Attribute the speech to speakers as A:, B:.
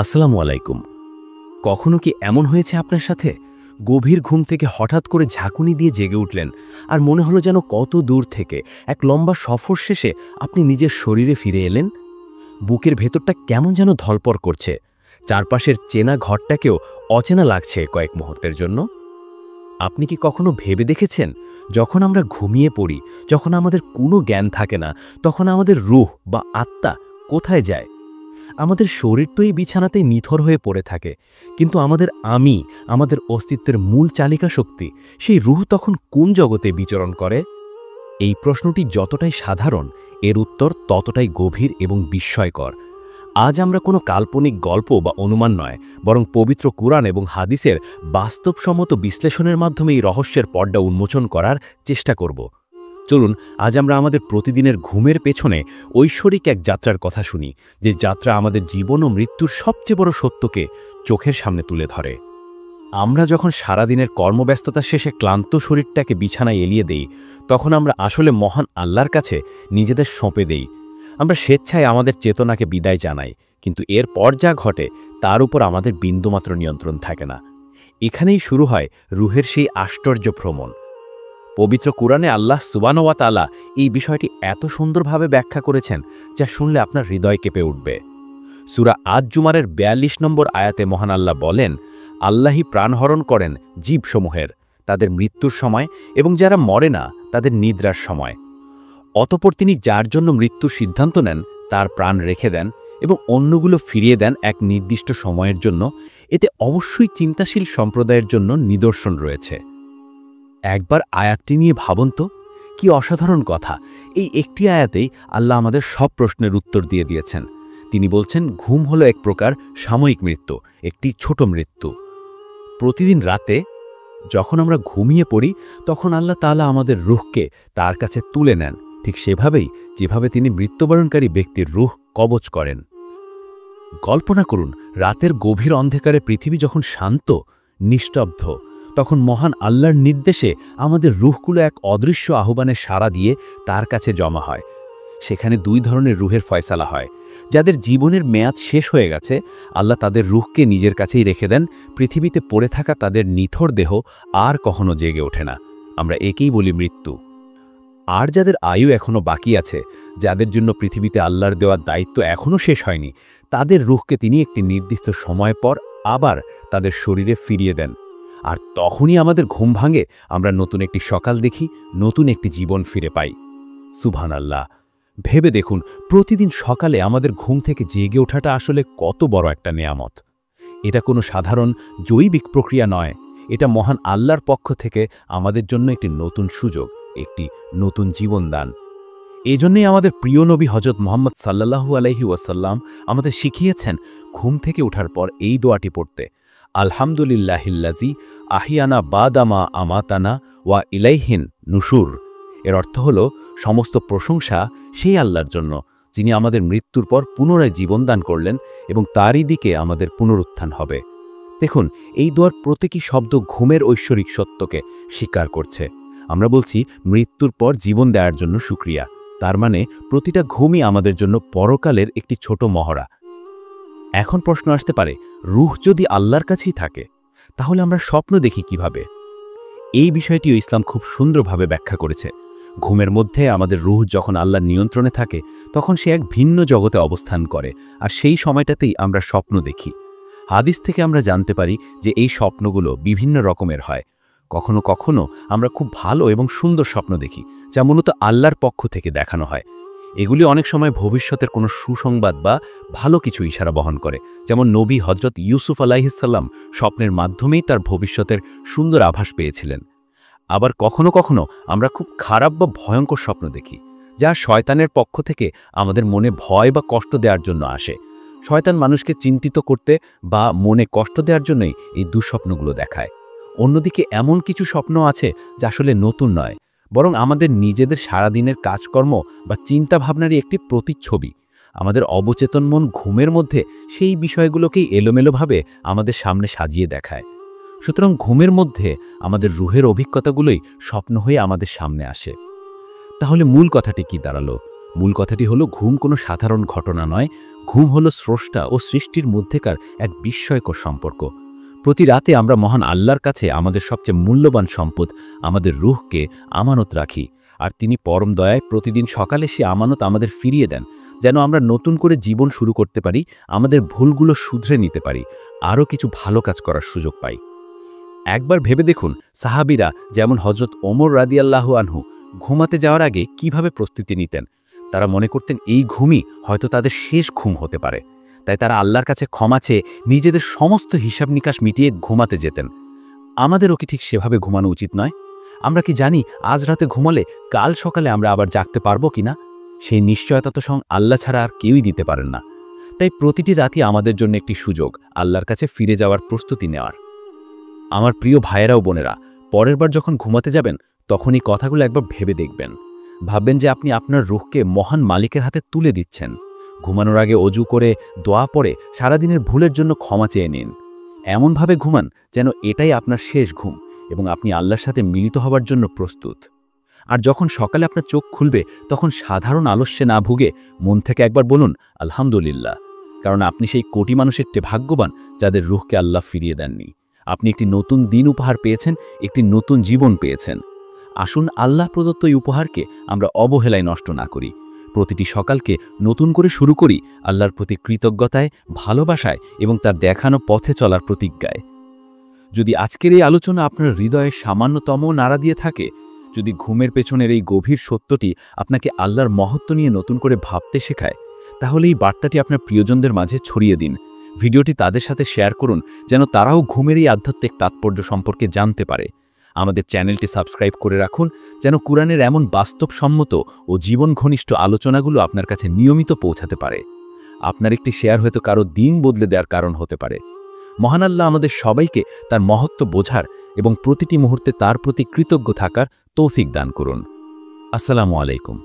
A: আসসালামু আলাইকুম। কখনো কি এমন হয়েছে আপনার সাথে গভীর ঘুম থেকে হঠাৎ করে ঝাঁকুনি দিয়ে জেগে উঠলেন আর মনে হলো যেন কত দূর থেকে এক লম্বা সফর শেষে আপনি নিজের শরীরে ফিরে এলেন? বুকের ভেতরটা কেমন যেন ধলপড় করছে, চারপাশের চেনা ঘরটাকেও অচেনা লাগছে কয়েক মুহূর্তের জন্য। আপনি কি কখনো ভেবে দেখেছেন, যখন আমরা ঘুমিয়ে পড়ি, যখন আমাদের কোনো জ্ঞান থাকে না, তখন আমাদের রূহ বা আত্মা কোথায় যায়? আমাদের শরীর তো এই বিছানাতেই নিথর হয়ে পড়ে থাকে, কিন্তু আমাদের অস্তিত্বের মূল চালিকা শক্তি, সেই রূহ তখন কোন জগতে বিচরণ করে? এই প্রশ্নটি যতটাই সাধারণ, এর উত্তর ততটাই গভীর এবং বিস্ময়কর। আজ আমরা কোনো কাল্পনিক গল্প বা অনুমান নয়, বরং পবিত্র কুরআন এবং হাদিসের বাস্তবসম্মত বিশ্লেষণের মাধ্যমে এই রহস্যের পর্দা উন্মোচন করার চেষ্টা করব। চলুন আজ আমরা আমাদের প্রতিদিনের ঘুমের পেছনে ঐশ্বরিক এক যাত্রার কথা শুনি, যে যাত্রা আমাদের জীবন ও মৃত্যুর সবচেয়ে বড় সত্যকে চোখের সামনে তুলে ধরে। আমরা যখন সারাদিনের কর্মব্যস্ততা শেষে ক্লান্ত শরীরটাকে বিছানায় এলিয়ে দেই, তখন আমরা আসলে মহান আল্লাহর কাছে নিজেদের সঁপে দেই। আমরা স্বেচ্ছায় আমাদের চেতনাকে বিদায় জানাই, কিন্তু এরপর যা ঘটে তার উপর আমাদের বিন্দুমাত্র নিয়ন্ত্রণ থাকে না। এখানেই শুরু হয় রুহের সেই আশ্চর্য ভ্রমণ। পবিত্র কুরআনে আল্লাহ সুবহানাহু ওয়া তাআলা এই বিষয়টি এত সুন্দরভাবে ব্যাখ্যা করেছেন, যা শুনলে আপনার হৃদয় কেঁপে উঠবে। সূরা আজ-জুমারের ৪২ নম্বর আয়াতে মহান আল্লাহ বলেন, আল্লাহই প্রাণহরণ করেন জীবসমূহের, তাদের মৃত্যুর সময়, এবং যারা মরে না তাদের নিদ্রার সময়। অতঃপর তিনি যার জন্য মৃত্যুর সিদ্ধান্ত নেন তার প্রাণ রেখে দেন এবং অন্যগুলো ফিরিয়ে দেন এক নির্দিষ্ট সময়ের জন্য। এতে অবশ্যই চিন্তাশীল সম্প্রদায়ের জন্য নিদর্শন রয়েছে। একবার আয়াতটি নিয়ে ভাবুন তো, কি অসাধারণ কথা! এই একটি আয়াতেই আল্লাহ আমাদের সব প্রশ্নের উত্তর দিয়ে দিয়েছেন। তিনি বলছেন, ঘুম হলো এক প্রকার সাময়িক মৃত্যু, একটি ছোট মৃত্যু। প্রতিদিন রাতে যখন আমরা ঘুমিয়ে পড়ি, তখন আল্লাহ তাআলা আমাদের রূহকে তার কাছে তুলে নেন, ঠিক সেভাবেই যেভাবে তিনি মৃত্যুবরণকারী ব্যক্তির রূহ কবজ করেন। কল্পনা করুন, রাতের গভীর অন্ধকারে পৃথিবী যখন শান্ত, নিস্তব্ধ, তখন মহান আল্লাহর নির্দেশে আমাদের রূহগুলো এক অদৃশ্য আহ্বানে সাড়া দিয়ে তার কাছে জমা হয়। সেখানে দুই ধরনের রূহের ফয়সালা হয়। যাদের জীবনের মেয়াদ শেষ হয়ে গেছে, আল্লাহ তাদের রূহকে নিজের কাছেই রেখে দেন। পৃথিবীতে পড়ে থাকা তাদের নিথর দেহ আর কখনো জেগে ওঠে না। আমরা একেই বলি মৃত্যু। আর যাদের আয়ু এখনও বাকি আছে, যাদের জন্য পৃথিবীতে আল্লাহর দেওয়ার দায়িত্ব এখনও শেষ হয়নি, তাদের রূহকে তিনি একটি নির্দিষ্ট সময় পর আবার তাদের শরীরে ফিরিয়ে দেন। আর তখনই আমাদের ঘুম ভাঙে, আমরা নতুন একটি সকাল দেখি, নতুন একটি জীবন ফিরে পাই। সুবহানাল্লাহ! ভেবে দেখুন, প্রতিদিন সকালে আমাদের ঘুম থেকে জেগে ওঠাটা আসলে কত বড় একটা নেয়ামত। এটা কোনো সাধারণ জৈবিক প্রক্রিয়া নয়, এটা মহান আল্লাহর পক্ষ থেকে আমাদের জন্য একটি নতুন সুযোগ, একটি নতুন জীবনদান। এজন্যই আমাদের প্রিয় নবী হযরত মুহাম্মদ সাল্লাল্লাহু আলাইহি ওয়াসাল্লাম আমাদের শিখিয়েছেন ঘুম থেকে ওঠার পর এই দোয়াটি পড়তে, আলহামদুলিল্লাহিল্লাযী আহিয়ানা বাদামা আমাতানা ওয়া ইলাইহিন নুশুর। এর অর্থ হল, সমস্ত প্রশংসা সেই আল্লাহর জন্য, যিনি আমাদের মৃত্যুর পর পুনরায় জীবনদান করলেন এবং তারই দিকে আমাদের পুনরুত্থান হবে। দেখুন, এই দোয়ার প্রত্যেকই শব্দ ঘুমের ঐশ্বরিক সত্যকে স্বীকার করছে। আমরা বলছি মৃত্যুর পর জীবন দেওয়ার জন্য শুকরিয়া। তার মানে প্রতিটা ঘুমই আমাদের জন্য পরকালের একটি ছোট মহড়া। এখন প্রশ্ন আসতে পারে, রূহ যদি আল্লাহর কাছেই থাকে, তাহলে আমরা স্বপ্ন দেখি কিভাবে? এই বিষয়টিও ইসলাম খুব সুন্দরভাবে ব্যাখ্যা করেছে। ঘুমের মধ্যে আমাদের রূহ যখন আল্লাহর নিয়ন্ত্রণে থাকে, তখন সে এক ভিন্ন জগতে অবস্থান করে, আর সেই সময়টাতেই আমরা স্বপ্ন দেখি। হাদিস থেকে আমরা জানতে পারি যে এই স্বপ্নগুলো বিভিন্ন রকমের হয়। কখনো কখনো আমরা খুব ভালো এবং সুন্দর স্বপ্ন দেখি, যা মূলত আল্লাহর পক্ষ থেকে দেখানো হয়। এগুলি অনেক সময় ভবিষ্যতের কোনো সুসংবাদ বা ভালো কিছু ইশারা বহন করে, যেমন নবী হযরত ইউসুফ আলাইহিসসালাম স্বপ্নের মাধ্যমেই তার ভবিষ্যতের সুন্দর আভাস পেয়েছিলেন। আবার কখনো কখনো আমরা খুব খারাপ বা ভয়ঙ্কর স্বপ্ন দেখি, যা শয়তানের পক্ষ থেকে আমাদের মনে ভয় বা কষ্ট দেওয়ার জন্য আসে। শয়তান মানুষকে চিন্তিত করতে বা মনে কষ্ট দেওয়ার জন্যই এই দুঃস্বপ্নগুলো দেখায়। অন্যদিকে এমন কিছু স্বপ্ন আছে যা আসলে নতুন নয়, বরং আমাদের নিজেদের সারাদিনের কাজকর্ম বা চিন্তাভাবনারই একটি প্রতিচ্ছবি। আমাদের অবচেতন মন ঘুমের মধ্যে সেই বিষয়গুলোকেই এলোমেলোভাবে আমাদের সামনে সাজিয়ে দেখায়। সুতরাং ঘুমের মধ্যে আমাদের রূহের অভিজ্ঞতাগুলোই স্বপ্ন হয়ে আমাদের সামনে আসে। তাহলে মূল কথাটি কি দাঁড়ালো? মূল কথাটি হলো ঘুম কোনো সাধারণ ঘটনা নয়, ঘুম হলো স্রষ্টা ও সৃষ্টির মধ্যেকার এক বিস্ময়কর সম্পর্ক। প্রতি রাতে আমরা মহান আল্লাহর কাছে আমাদের সবচেয়ে মূল্যবান সম্পদ, আমাদের রূহকে আমানত রাখি, আর তিনি পরম দয়ায় প্রতিদিন সকালে সে আমানত আমাদের ফিরিয়ে দেন, যেন আমরা নতুন করে জীবন শুরু করতে পারি, আমাদের ভুলগুলো শুধরে নিতে পারি, আরও কিছু ভালো কাজ করার সুযোগ পাই। একবার ভেবে দেখুন, সাহাবীরা যেমন হজরত ওমর রাদিয়াল্লাহু আনহু ঘুমাতে যাওয়ার আগে কিভাবে প্রস্তুতি নিতেন। তারা মনে করতেন এই ঘুমই হয়তো তাদের শেষ ঘুম হতে পারে, তাই তারা আল্লাহর কাছে ক্ষমা চেয়ে নিজেদের সমস্ত হিসাব নিকাশ মিটিয়ে ঘুমাতে যেতেন। আমাদেরও কি ঠিক সেভাবে ঘুমানো উচিত নয়? আমরা কি জানি আজ রাতে ঘুমালে কাল সকালে আমরা আবার জাগতে পারবো কিনা? সেই নিশ্চয়তা তো স্বয়ং আল্লাহ ছাড়া আর কেউই দিতে পারেন না। তাই প্রতিটি রাতই আমাদের জন্য একটি সুযোগ আল্লাহর কাছে ফিরে যাওয়ার প্রস্তুতি নেওয়ার। আমার প্রিয় ভাইয়েরা ও বোনেরা, পরের বার যখন ঘুমাতে যাবেন তখন এই কথাগুলো একবার ভেবে দেখবেন। ভাববেন যে আপনি আপনার রূহকে মহান মালিকের হাতে তুলে দিচ্ছেন। ঘুমানোর আগে অজু করে দোয়া পড়ে সারাদিনের ভুলের জন্য ক্ষমা চেয়ে নিন। এমনভাবে ঘুমান যেন এটাই আপনার শেষ ঘুম এবং আপনি আল্লাহর সাথে মিলিত হবার জন্য প্রস্তুত। আর যখন সকালে আপনার চোখ খুলবে তখন সাধারণ আলস্যে না ভুগে মন থেকে একবার বলুন আলহামদুলিল্লাহ, কারণ আপনি সেই কোটি মানুষের চেয়ে ভাগ্যবান যাদের রূহকে আল্লাহ ফিরিয়ে দেননি। আপনি একটি নতুন দিন উপহার পেয়েছেন, একটি নতুন জীবন পেয়েছেন। আসুন আল্লাহ প্রদত্ত এই উপহারকে আমরা অবহেলায় নষ্ট না করি। প্রতিটি সকালকে নতুন করে শুরু করি আল্লাহর প্রতি কৃতজ্ঞতায়, ভালোবাসায় এবং তার দেখানো পথে চলার প্রতিজ্ঞায়। যদি আজকের এই আলোচনা আপনার হৃদয়ে সামান্যতম নাড়া দিয়ে থাকে, যদি ঘুমের পেছনের এই গভীর সত্যটি আপনাকে আল্লাহর মহত্ব নিয়ে নতুন করে ভাবতে শেখায়, তাহলে এই বার্তাটি আপনার প্রিয়জনদের মাঝে ছড়িয়ে দিন। ভিডিওটি তাদের সাথে শেয়ার করুন যেন তারাও ঘুমের এই আধ্যাত্মিক তাৎপর্য সম্পর্কে জানতে পারে। আমাদের চ্যানেলটি সাবস্ক্রাইব করে রাখুন যেন কুরআনের এমন বাস্তবসম্মত ও জীবন ঘনিষ্ঠ আলোচনাগুলো আপনার কাছে নিয়মিত পৌঁছাতে পারে। আপনার একটি শেয়ার হয়তো কারো দিন বদলে দেওয়ার কারণ হতে পারে। মহান আল্লাহ আমাদের সবাইকে তার মহত্ব বোঝার এবং প্রতিটি মুহূর্তে তার প্রতি কৃতজ্ঞ থাকার তৌফিক দান করুন। আসসালামু আলাইকুম।